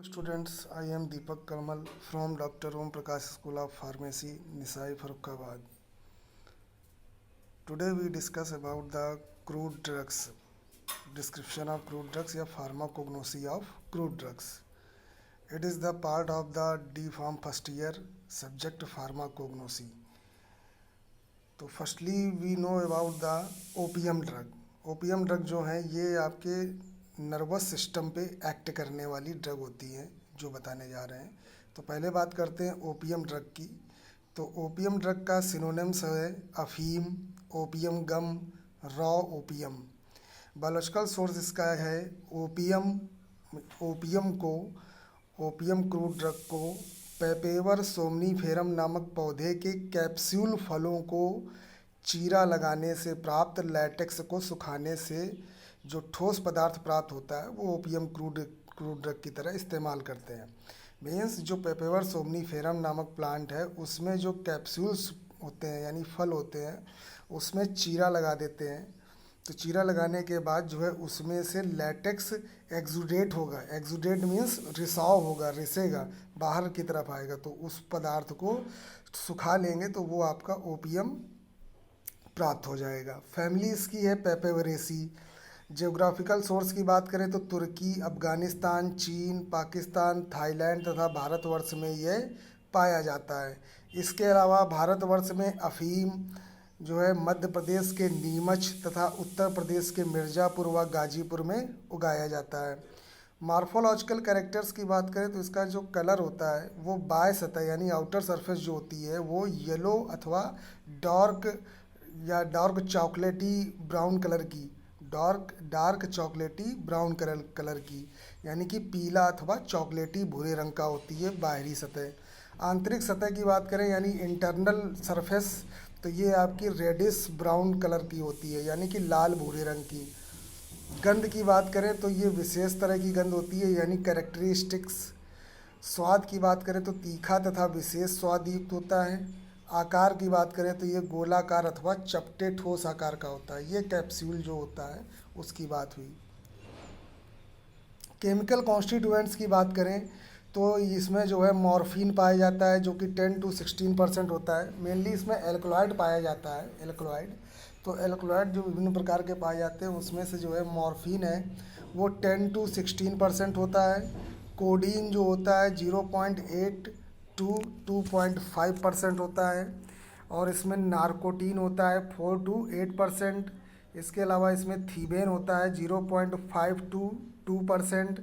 Students, I am Deepak Karmal from Dr. Om Prakash School of Pharmacy, Nisai, Farrukhabad. Today we discuss about the crude drugs, description of crude drugs या pharmacognosy of crude drugs. It is the part of the D Pharm first year subject pharmacognosy. तो firstly we know about the OPM drug. OPM drug जो है ये आपके nervous system पे act करने वाली drug होती है जो बताने जा रहे हैं. तो पहले बात करते हैं ओपीएम ड्रग की. तो ओपीएम ड्रग का सिनोनिम्स है अफीम, ओपीएम गम, रॉ ओपीएम. बायोलॉजिकल सोर्स इसका है ओपीएम. ओपीएम क्रूड ड्रग को पेपेवर सोमनीफेरम नामक पौधे के कैप्सूल फलों को चीरा लगाने से प्राप्त लैटेक्स को सुखाने से जो ठोस पदार्थ प्राप्त होता है वो ओपीएम क्रूड ड्रग की तरह इस्तेमाल करते हैं. मीन्स जो पेपेवर सोमनीफेरम नामक प्लांट है उसमें जो कैप्सूल्स होते हैं यानी फल होते हैं उसमें चीरा लगा देते हैं. तो चीरा लगाने के बाद जो है उसमें से लैटेक्स एक्सुडेट होगा. एक्सुडेट मीन्स रिसाव होगा, रिसेगा, बाहर की तरफ आएगा. तो उस पदार्थ को सुखा लेंगे तो वो आपका ओपीएम प्राप्त हो जाएगा. फैमिली इसकी है पेपेवरेसी. जियोग्राफिकल सोर्स की बात करें तो तुर्की, अफ़गानिस्तान, चीन, पाकिस्तान, थाईलैंड तथा भारतवर्ष में यह पाया जाता है. इसके अलावा भारतवर्ष में अफ़ीम जो है मध्य प्रदेश के नीमच तथा उत्तर प्रदेश के मिर्ज़ापुर व गाजीपुर में उगाया जाता है. मार्फोलॉजिकल कैरेक्टर्स की बात करें तो इसका जो कलर होता है वो बाय सतह यानी आउटर सरफेस जो होती है वो येलो अथवा डार्क चॉकलेटी ब्राउन कलर की, डार्क चॉकलेटी ब्राउन कलर की यानी कि पीला अथवा चॉकलेटी भूरे रंग का होती है बाहरी सतह. आंतरिक सतह की बात करें यानी इंटरनल सरफेस तो ये आपकी रेडिश ब्राउन कलर की होती है यानी कि लाल भूरे रंग की. गंध की बात करें तो ये विशेष तरह की गंध होती है यानी कैरेक्टरिस्टिक्स. स्वाद की बात करें तो तीखा तथा विशेष स्वाद युक्त होता है. आकार की बात करें तो ये गोलाकार अथवा चपटे ठोस आकार का होता है. ये कैप्सूल जो होता है उसकी बात हुई. केमिकल कॉन्स्टिट्यूएंट्स की बात करें तो इसमें जो है मॉर्फिन पाया जाता है जो कि 10 to 16% होता है. मेनली इसमें एल्कलॉइड पाया जाता है, एल्कलॉइड. तो एल्कलॉइड जो विभिन्न प्रकार के पाए जाते हैं उसमें से जो है मॉर्फिन है वो 10 to 16% होता है. कोडीन जो होता है 0.8 to 2.5% होता है. और इसमें नार्कोटीन होता है 4 to 8%. इसके अलावा इसमें थीबेन होता है 0.5 to 2%.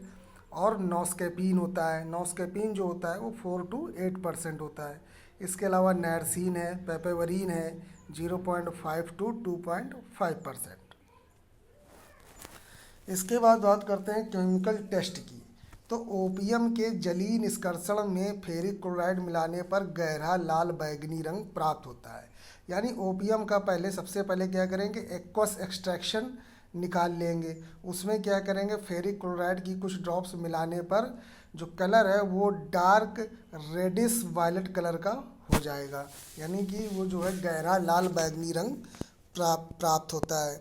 और नॉस्केपीन होता है. नॉस्केपीन जो होता है वो 4 to 8% होता है. इसके अलावा नैरसीन है, पेपेवरीन है 0.5 to 2.5%. इसके बाद बात करते हैं केमिकल टेस्ट की. तो ओपीएम के जलीय निष्कर्षण में फेरिक क्लोराइड मिलाने पर गहरा लाल बैगनी रंग प्राप्त होता है. यानी ओपीएम का सबसे पहले क्या करेंगे, एक्वस एक्सट्रैक्शन निकाल लेंगे. उसमें क्या करेंगे, फेरिक क्लोराइड की कुछ ड्रॉप्स मिलाने पर जो कलर है वो डार्क रेडिश वायलेट कलर का हो जाएगा यानी कि वो जो है गहरा लाल बैगनी रंग प्राप्त होता है.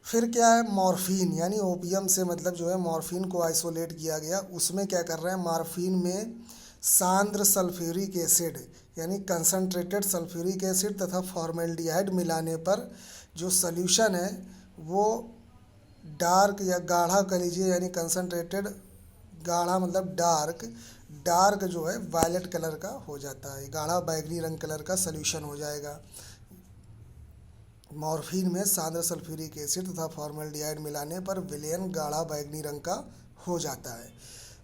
फिर क्या है, मॉर्फिन यानी ओपीएम से मतलब जो है मॉर्फिन को आइसोलेट किया गया. उसमें क्या कर रहे हैं, मॉर्फिन में सांद्र सल्फ्यूरिक एसिड यानी कंसनट्रेटेड सल्फ्यूरिक एसिड तथा फॉर्मेल्डिहाइड मिलाने पर जो सॉल्यूशन है वो डार्क या गाढ़ा कह लीजिए यानी कंसनट्रेटेड, गाढ़ा मतलब डार्क जो है वायलेट कलर का हो जाता है. गाढ़ा बैगनी रंग कलर का सॉल्यूशन हो जाएगा. मॉर्फिन में सांद्र सल्फ्यूरिक एसिड तथा फॉर्मेल्डिहाइड मिलाने पर विलयन गाढ़ा बैगनी रंग का हो जाता है.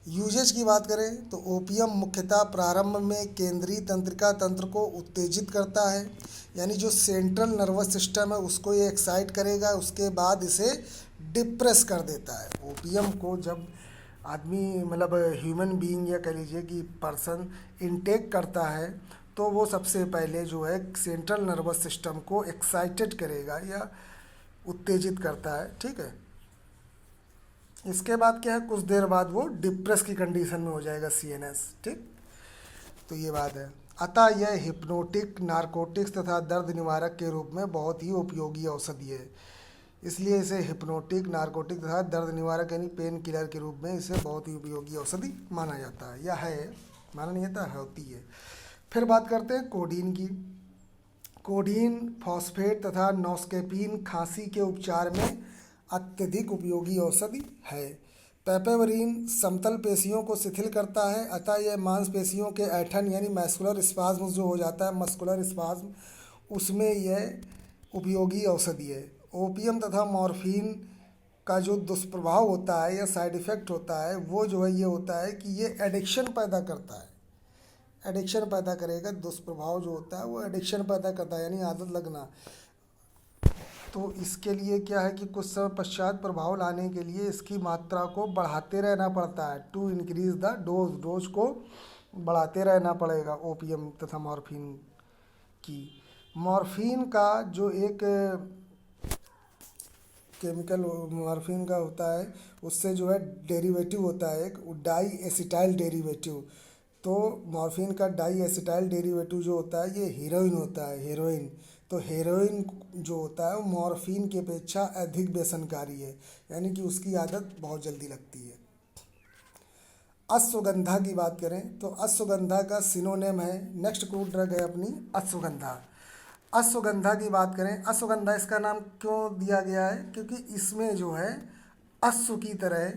यूजेज की बात करें तो ओपीएम मुख्यतः प्रारंभ में केंद्रीय तंत्रिका तंत्र को उत्तेजित करता है यानी जो सेंट्रल नर्वस सिस्टम है उसको ये एक्साइट करेगा, उसके बाद इसे डिप्रेस कर देता है. ओपीएम को जब आदमी मतलब ह्यूमन बीइंग या कह लीजिए कि पर्सन इनटेक करता है तो वो सबसे पहले जो है सेंट्रल नर्वस सिस्टम को एक्साइटेड करेगा या उत्तेजित करता है. ठीक है. इसके बाद क्या है, कुछ देर बाद वो डिप्रेस की कंडीशन में हो जाएगा, सीएनएस. ठीक. तो ये बात है. अतः यह हिप्नोटिक, नारकोटिक्स तथा दर्द निवारक के रूप में बहुत ही उपयोगी औषधि है. इसलिए इसे हिप्नोटिक, नारकोटिक तथा दर्द निवारक यानी पेन किलर के रूप में इसे बहुत ही उपयोगी औषधि माना जाता है, या है, माना नहीं जाता, होती है। फिर बात करते हैं कोडीन की। कोडीन फॉस्फेट तथा नोस्केपीन खांसी के उपचार में अत्यधिक उपयोगी औषधि है। पेपेवरीन समतल पेशियों को शिथिल करता है, अतः यह मांसपेशियों के ऐंठन यानी मस्कुलर स्पाज्म जो हो जाता है, मस्कुलर स्पाज्म, उसमें यह उपयोगी औषधि है। ओपियम तथा मॉर्फिन का जो दुष्प्रभाव होता है या साइड इफ़ेक्ट होता है वो जो है ये होता है कि ये एडिक्शन पैदा करता है, एडिक्शन पैदा करेगा। दुष्प्रभाव जो होता है वो एडिक्शन पैदा करता है यानी आदत लगना। तो इसके लिए क्या है कि कुछ समय पश्चात प्रभाव लाने के लिए इसकी मात्रा को बढ़ाते रहना पड़ता है, to increase the dose, dose को बढ़ाते रहना पड़ेगा ओपियम तथा मॉर्फिन की। मॉर्फिन का जो एक केमिकल मॉर्फिन का होता है उससे जो है डेरिवेटिव होता है एक डाई एसिटाइल डेरिवेटिव। तो मॉर्फिन का डाई एसिटाइल डेरिवेटिव जो होता है ये हीरोइन होता है, हीरोइन। तो हेरोइन जो होता है वो मॉर्फिन की अपेक्षा अधिक व्यसनकारी है, यानी कि उसकी आदत बहुत जल्दी लगती है। अश्वगंधा की बात करें तो अश्वगंधा का सिनोनिम है, नेक्स्ट क्रूड ड्रग है अपनी अश्वगंधा। अश्वगंधा की बात करें, अश्वगंधा इसका नाम क्यों दिया गया है, क्योंकि इसमें जो है अश्व की तरह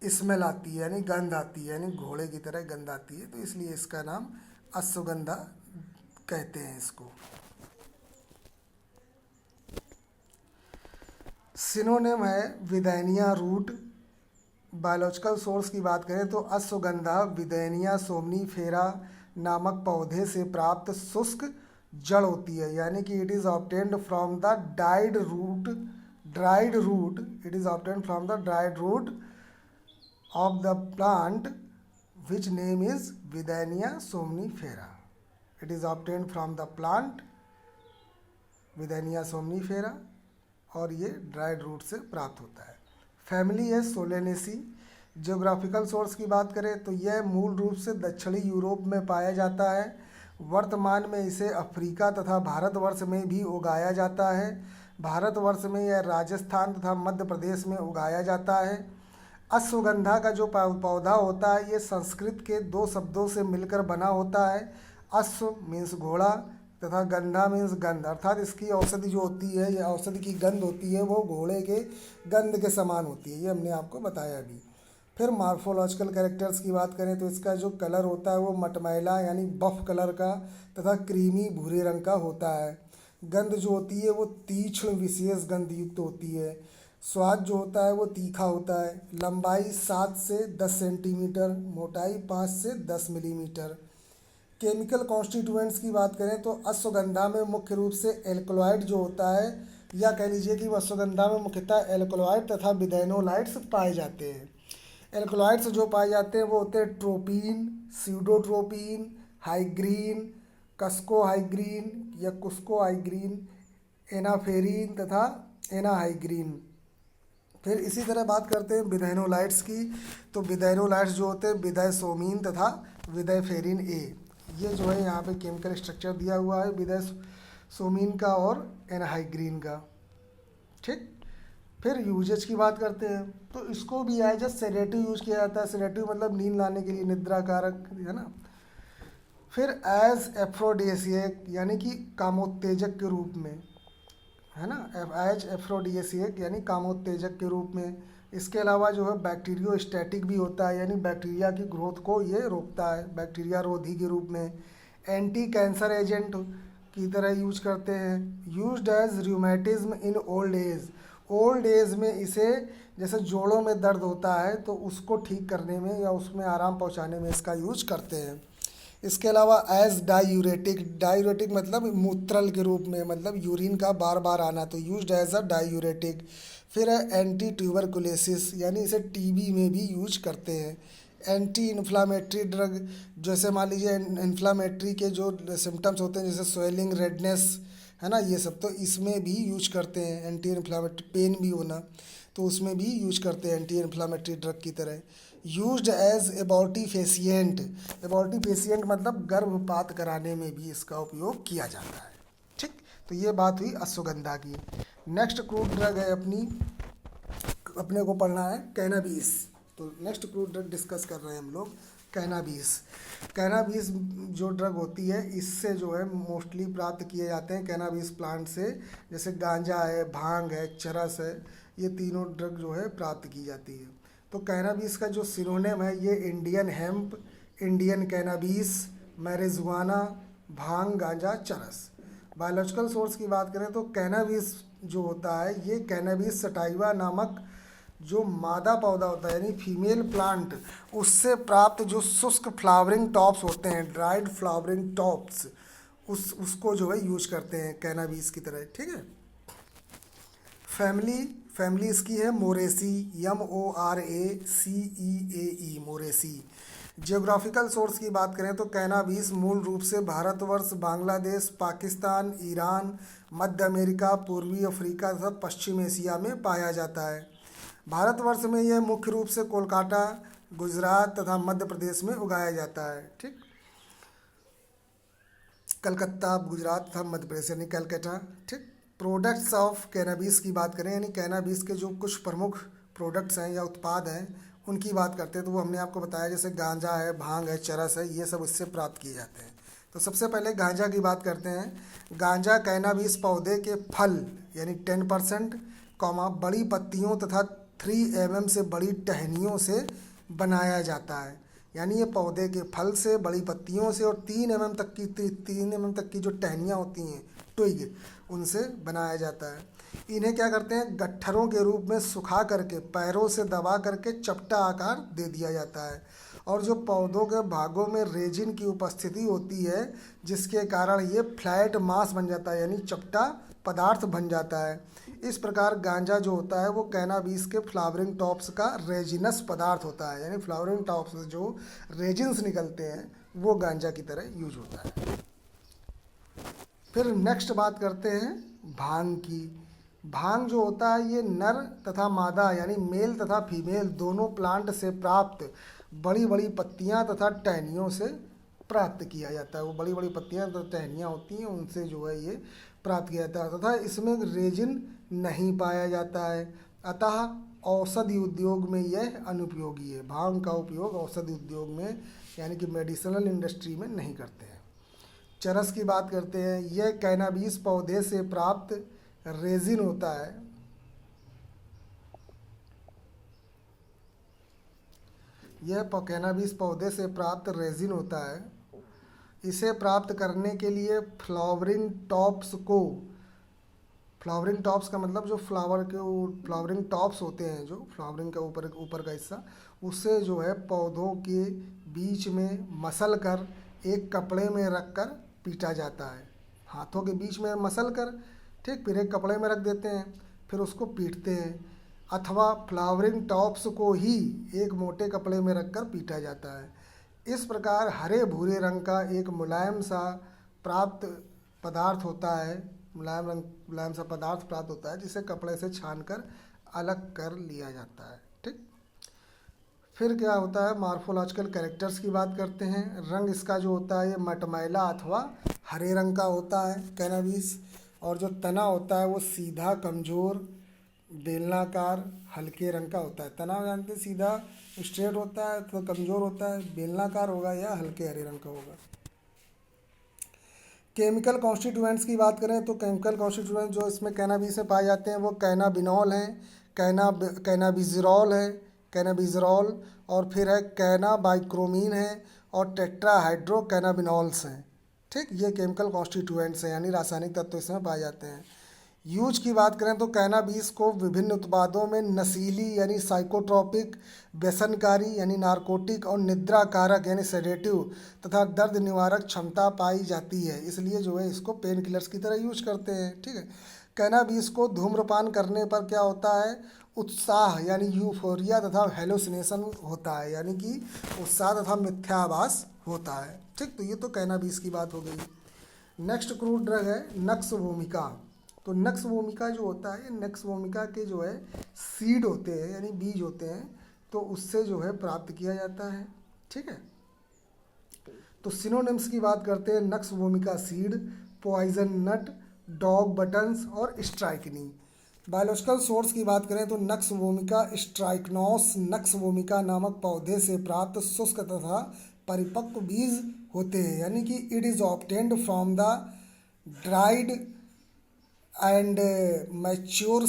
स्मेल आती है यानी गंध आती है, यानी घोड़े की तरह गंध आती है, तो इसलिए इसका नाम अश्वगंधा कहते हैं इसको। सिनोनिम है विदैनिया रूट। बायोलॉजिकल सोर्स की बात करें तो अश्वगंधा विदैनिया सोमनीफेरा नामक पौधे से प्राप्त शुष्क जड़ होती है, यानी कि it is obtained from the dried root, it is obtained from the dried root of the plant which name is Withania somnifera. It is obtained from the plant Withania somnifera और ये ड्राइड रूट से प्राप्त होता है। Family है Solanaceae. Geographical source की बात करें तो यह मूल रूप से दक्षिणी यूरोप में पाया जाता है। वर्तमान में इसे अफ्रीका तथा भारतवर्ष में भी उगाया जाता है। भारतवर्ष में यह राजस्थान तथा मध्य प्रदेश में उगाया जाता है। अश्वगंधा का जो पौधा होता है ये संस्कृत के दो शब्दों से मिलकर बना होता है। अश्व मीन्स घोड़ा तथा गंधा मीन्स गंध, अर्थात इसकी औषधि जो होती है या औषधि की गंध होती है वो घोड़े के गंध के समान होती है, ये हमने आपको बताया अभी। फिर मार्फोलॉजिकल कैरेक्टर्स की बात करें तो इसका जो कलर होता है वो मटमैला यानी बफ कलर का तथा क्रीमी भूरे रंग का होता है। गंध जो होती है वो तीक्ष्ण विशेष गंध युक्त होती है। स्वाद जो होता है वो तीखा होता है। लंबाई 7 से 10 सेंटीमीटर, मोटाई 5 से 10 मिलीमीटर। केमिकल कॉन्स्टिट्यूएंट्स की बात करें तो अश्वगंधा में मुख्य रूप से एल्कलॉइड जो होता है, या कह लीजिए कि अश्वगंधा में मुख्यतः एल्कलॉइड तथा बिदैनोलाइट्स पाए जाते हैं। एल्कलॉइड्स जो पाए जाते हैं वो होते हैं ट्रोपीन, सीडोट्रोपीन, हाइग्रीन, कस्कोहाइग्रीन या कुस्कोहाइग्रीन, एनाफेरीन तथा एनाहाइग्रीन। फिर इसी तरह बात करते हैं बिदैनोलाइट्स की, तो बिदैनोलाइट्स जो होते हैं बिदैसोमीन तथा विदैफेरिन ए, ये जो है यहाँ पे केमिकल स्ट्रक्चर दिया हुआ है बिदैसोमीन का और एनाहाइग्रीन का। ठीक, फिर यूजेज की बात करते हैं तो इसको भी एज ए सेडेटिव यूज किया जाता है। सेडेटिव मतलब नींद लाने के लिए, निद्रा कारक, है ना। फिर एज एफ्रोडिसिएक यानी कि कामोत्तेजक के रूप में, है ना, एज एफ्रोडिसिएक यानी कामोत्तेजक के रूप में। इसके अलावा जो है बैक्टीरियोस्टैटिक भी होता है, यानी बैक्टीरिया की ग्रोथ को ये रोकता है, बैक्टीरिया रोधी के रूप में। एंटी कैंसर एजेंट की तरह यूज करते हैं। Used as rheumatism in old age, old age में इसे जैसे जोड़ों में दर्द होता है तो उसको ठीक करने में या उसमें आराम पहुंचाने में इसका यूज करते हैं। इसके अलावा एज डायूरेटिक, डायूरेटिक मतलब मूत्रल के रूप में, मतलब यूरिन का बार बार आना, तो यूज्ड एज अ डायूरेटिक। फिर है एंटी ट्यूबरकुलोसिस, यानी इसे टीबी में भी यूज करते हैं। एंटी इन्फ्लामेटरी ड्रग, जैसे मान लीजिए इन्फ्लामेटरी के जो सिम्टम्स होते हैं जैसे स्वेलिंग, रेडनेस, है ना, ये सब, तो इसमें भी यूज करते हैं। एंटी इन्फ्लामेटरी, पेन भी होना तो उसमें भी यूज करते हैं एंटी इन्फ्लामेटरी ड्रग की तरह। यूज्ड एज एबॉर्टिफेसिएंट, एबॉर्टिफेसिएंट मतलब गर्भपात कराने में भी इसका उपयोग किया जाता है। ठीक, तो ये बात हुई अश्वगंधा की। नेक्स्ट क्रूड ड्रग है अपने को पढ़ना है कैनाबीस। तो नेक्स्ट क्रूड ड्रग डिस्कस कर रहे हैं हम लोग कैनाबीस। कैनाबीस जो ड्रग होती है इससे जो है मोस्टली प्राप्त किए जाते हैं कैनाबीस प्लांट से, जैसे गांजा है, भांग है, चरस है, ये तीनों ड्रग जो है प्राप्त की जाती है। तो कैनाबीस का जो सिनोनिम है ये Indian hemp, Indian cannabis, marijuana, bhang, ganja, charas. Biological source की बात करें तो कैनाबीस जो होता है ये कैनाबीस सटाइवा नामक जो मादा पौधा होता है यानी फीमेल प्लांट, उससे प्राप्त जो शुष्क फ्लावरिंग टॉप्स होते हैं, ड्राइड फ्लावरिंग टॉप्स, उसको जो है यूज करते हैं कैनाबीस की तरह। ठीक है। फैमिली इसकी है Moraceae, MORACEAE, Moraceae. Geographical source की बात करें तो कैनाबीस मूल रूप से भारतवर्ष, बांग्लादेश, पाकिस्तान, ईरान, मध्य अमेरिका, पूर्वी अफ्रीका तथा पश्चिम एशिया में पाया जाता है। भारतवर्ष में यह मुख्य रूप से कोलकाता, गुजरात तथा मध्य प्रदेश में उगाया जाता है। ठीक, कलकत्ता, गुजरात तथा मध्य प्रदेश यानी कलकत्ता। ठीक। प्रोडक्ट्स ऑफ कैनाबीस की बात करें यानी कैनाबीस के जो कुछ प्रमुख प्रोडक्ट्स हैं या उत्पाद हैं उनकी बात करते हैं तो वो हमने आपको बताया, जैसे गांजा है, भांग है, चरस है, ये सब इससे प्राप्त किए जाते हैं। तो सबसे पहले गांजा की बात करते हैं। गांजा कैनाबीस पौधे के फल यानी 10% बड़ी पत्तियों तथा 3 mm से बड़ी टहनियों से बनाया जाता है। यानी ये पौधे के फल से, बड़ी पत्तियों से और 3 mm तक की जो टहनियाँ होती हैं, ट्विग, उनसे बनाया जाता है। इन्हें क्या करते हैं, गट्ठरों के रूप में सुखा करके पैरों से दबा करके चपटा आकार दे दिया जाता है। और जो पौधों के भागों में रेजिन की उपस्थिति होती है जिसके कारण ये फ्लैट मास बन जाता है यानी चपटा पदार्थ बन जाता है। इस प्रकार गांजा जो होता है वो कैनाबीस के फ्लावरिंग टॉप्स का रेजिनस पदार्थ होता है, यानी फ्लावरिंग टॉप्स से जो रेजिन्स निकलते हैं वो गांजा की तरह यूज होता है। फिर नेक्स्ट बात करते हैं भांग की। भांग जो होता है ये नर तथा मादा यानी मेल तथा फीमेल दोनों प्लांट से प्राप्त बड़ी बड़ी पत्तियां तथा टहनियों से प्राप्त किया जाता है। वो बड़ी बड़ी पत्तियां तथा टहनियाँ होती हैं उनसे जो है ये प्राप्त किया जाता है तथा इसमें रेजिन नहीं पाया जाता है, अतः औषधि उद्योग में यह अनुपयोगी है। भांग का उपयोग औषधि उद्योग में यानी कि मेडिसिनल इंडस्ट्री में नहीं करते हैं। चरस की बात करते हैं। यह कैनाबीस पौधे से प्राप्त रेजिन होता है। यह कैनाबीस पौधे से प्राप्त रेजिन होता है। इसे प्राप्त करने के लिए फ्लावरिंग टॉप्स का मतलब जो फ्लावर के फ्लावरिंग टॉप्स होते हैं, जो फ्लावरिंग का ऊपर का हिस्सा, उसे जो है पौधों के बीच में मसल कर एक कपड़े में रख कर पीटा जाता है। हाथों के बीच में मसल कर, ठीक, फिर एक कपड़े में रख देते हैं, फिर उसको पीटते हैं। अथवा फ्लावरिंग टॉप्स को ही एक मोटे कपड़े में रख कर पीटा जाता है। इस प्रकार हरे भूरे रंग का एक मुलायम सा पदार्थ होता है, मुलायम सा पदार्थ प्राप्त होता है जिसे कपड़े से छानकर अलग कर लिया जाता है। ठीक। फिर क्या होता है, मार्फोलॉजिकल कैरेक्टर्स की बात करते हैं। रंग इसका जो होता है ये मटमैला अथवा हरे रंग का होता है कैनाबीस। और जो तना होता है वो सीधा, कमज़ोर, बेलनाकार, हल्के रंग का होता है। तना जानते हैं सीधा स्ट्रेट होता है तो कमज़ोर होता है, बेलनाकार होगा या हल्के हरे रंग का होगा। केमिकल कॉन्स्टिट्यूएंट्स की बात करें तो केमिकल कॉन्स्टिट्यूएंट जो इसमें कैनाबीस में पाए जाते हैं वो कैनाबिनॉल हैं, कैनाबिजरॉल और फिर है कैनाबाइक्रोमीन है और टेट्राहाइड्रो कैनाबिनॉल्स हैं। ठीक, ये केमिकल कॉन्स्टिट्यूएंट्स हैं यानी रासायनिक तत्व इसमें पाए जाते हैं। यूज की बात करें तो कैनाबीस को विभिन्न उत्पादों में नशीली यानी साइकोट्रॉपिक, व्यसनकारी यानी नारकोटिक और निद्रा कारक यानी सेडेटिव तथा दर्द निवारक क्षमता पाई जाती है, इसलिए जो है इसको पेन किलर्स की तरह यूज करते हैं। ठीक है। कैनाबीस को धूम्रपान करने पर क्या होता है, उत्साह यानी यूफोरिया तथा हेलुसिनेशन होता है, यानी कि उत्साह तथा मिथ्याभास होता है। ठीक, तो ये तो कैनाबीस की बात हो गई। नेक्स्ट क्रूड ड्रग है नक्स वोमिका। तो नक्स वोमिका जो होता है, नक्स वोमिका के जो है सीड होते हैं यानी बीज होते हैं, तो उससे जो है प्राप्त किया जाता है। ठीक है। तो सिनोनिम्स की बात करते हैं। नक्स वोमिका सीड, पॉइजन नट, डॉग बटन्स और स्ट्राइकनी। बायोलॉजिकल सोर्स की बात करें तो नक्स वोमिका स्ट्राइकनोस नक्स वोमिका नामक पौधे से प्राप्त शुष्क तथा परिपक्व बीज होते हैं, यानी कि it is obtained from the dried and mature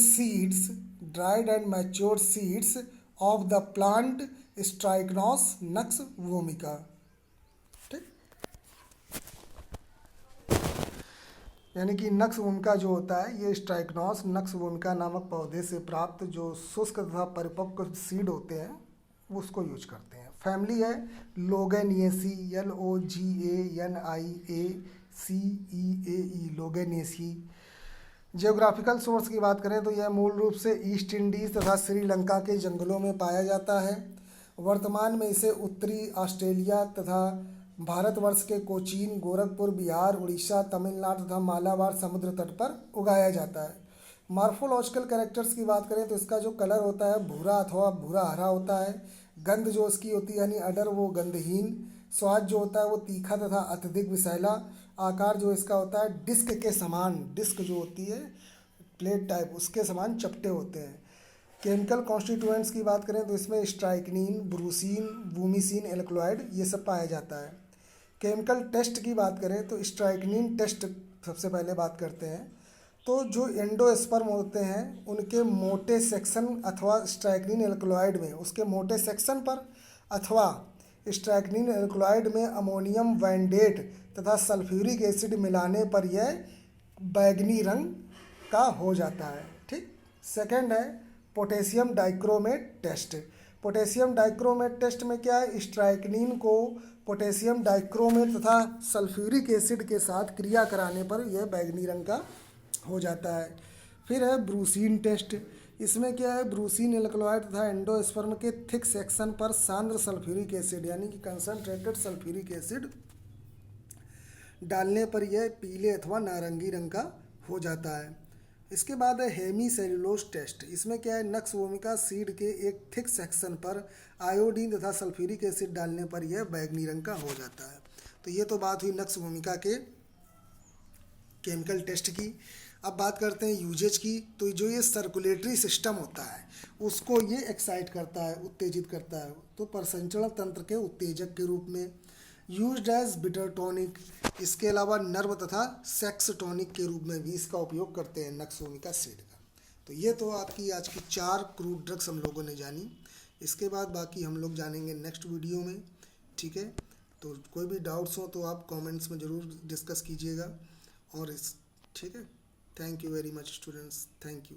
seeds of the plant Strychnos nux vomica. ठीक, यानी कि नक्स वोमिका जो होता है ये स्ट्राइकनोस नक्स वोमिका नामक पौधे से प्राप्त जो शुष्क तथा परिपक्व सीड होते हैं वो उसको यूज करते हैं। फैमिली है लोगेनिएसी, LOGANIACEE, लोगेनिएसी। जियोग्राफिकल सोर्स की बात करें तो यह मूल रूप से ईस्ट इंडीज़ तथा श्रीलंका के जंगलों में पाया जाता है। वर्तमान में इसे उत्तरी ऑस्ट्रेलिया तथा भारतवर्ष के कोचीन, गोरखपुर, बिहार, उड़ीसा, तमिलनाडु तथा मालाबार समुद्र तट पर उगाया जाता है। मार्फोलॉजिकल कैरेक्टर्स की बात करें तो इसका जो कलर होता है भूरा अथवा भूरा हरा होता है। गंध जो इसकी होती है यानी अडर वो गंधहीन। स्वाद जो होता है वो तीखा तथा अत्यधिक विषैला। आकार जो इसका होता है डिस्क के समान, डिस्क जो होती है प्लेट टाइप उसके समान चपटे होते हैं। केमिकल कॉन्स्टिट्यूएंट्स की बात करें तो इसमें स्ट्राइकनीन, ब्रूसीन, वूमिसिन, एल्कलॉइड ये सब पाया जाता है। केमिकल टेस्ट की बात करें तो स्ट्राइकनीन टेस्ट सबसे पहले बात करते हैं। तो जो एंडोस्पर्म होते हैं उनके मोटे सेक्शन अथवा स्ट्राइकनीन एल्कलॉइड में उसके मोटे सेक्शन पर अथवा स्ट्राइकनीन एल्कलॉइड में अमोनियम वैंडेट तथा सल्फ्यूरिक एसिड मिलाने पर यह बैगनी रंग का हो जाता है। ठीक, सेकंड है potassium dichromate test. Potassium dichromate test में क्या है, स्ट्राइकनीन को पोटेशियम डाइक्रोमेट तथा सल्फ्यूरिक एसिड के साथ क्रिया कराने पर यह बैगनी रंग का हो जाता है। फिर है ब्रूसीन टेस्ट। इसमें क्या है, ब्रूसीन एल्कलॉइड तथा एंडोस्पर्म के थिक सेक्शन पर सांद्र सल्फ्यूरिक एसिड यानी कि कंसनट्रेटेड सल्फ्यूरिक एसिड डालने पर यह पीले अथवा नारंगी रंग का हो जाता है। इसके बाद है हेमी सेल्यूलोज टेस्ट। इसमें क्या है, नक्स वोमिका सीड के एक थिक सेक्शन पर आयोडीन तथा सल्फ्यूरिक एसिड डालने पर यह बैगनी रंग का हो जाता है। तो ये तो बात हुई नक्स वोमिका के केमिकल टेस्ट की। अब बात करते हैं यूजेज की। तो जो ये सर्कुलेटरी सिस्टम होता है उसको ये एक्साइट करता है, उत्तेजित करता है, तो प्रसंचरण तंत्र के उत्तेजक के रूप में। यूज्ड एज बिटर टॉनिक, इसके अलावा नर्व तथा सेक्स टॉनिक के रूप में भी इसका उपयोग करते हैं नक्स वोमिका सीड का। तो ये तो आपकी आज की 4 क्रूड ड्रग्स हम लोगों ने जानी। इसके बाद बाकी हम लोग जानेंगे नेक्स्ट वीडियो में। ठीक है, तो कोई भी डाउट्स हो तो आप कमेंट्स में ज़रूर डिस्कस कीजिएगा। और इस ठीक है, thank you very much students, thank you.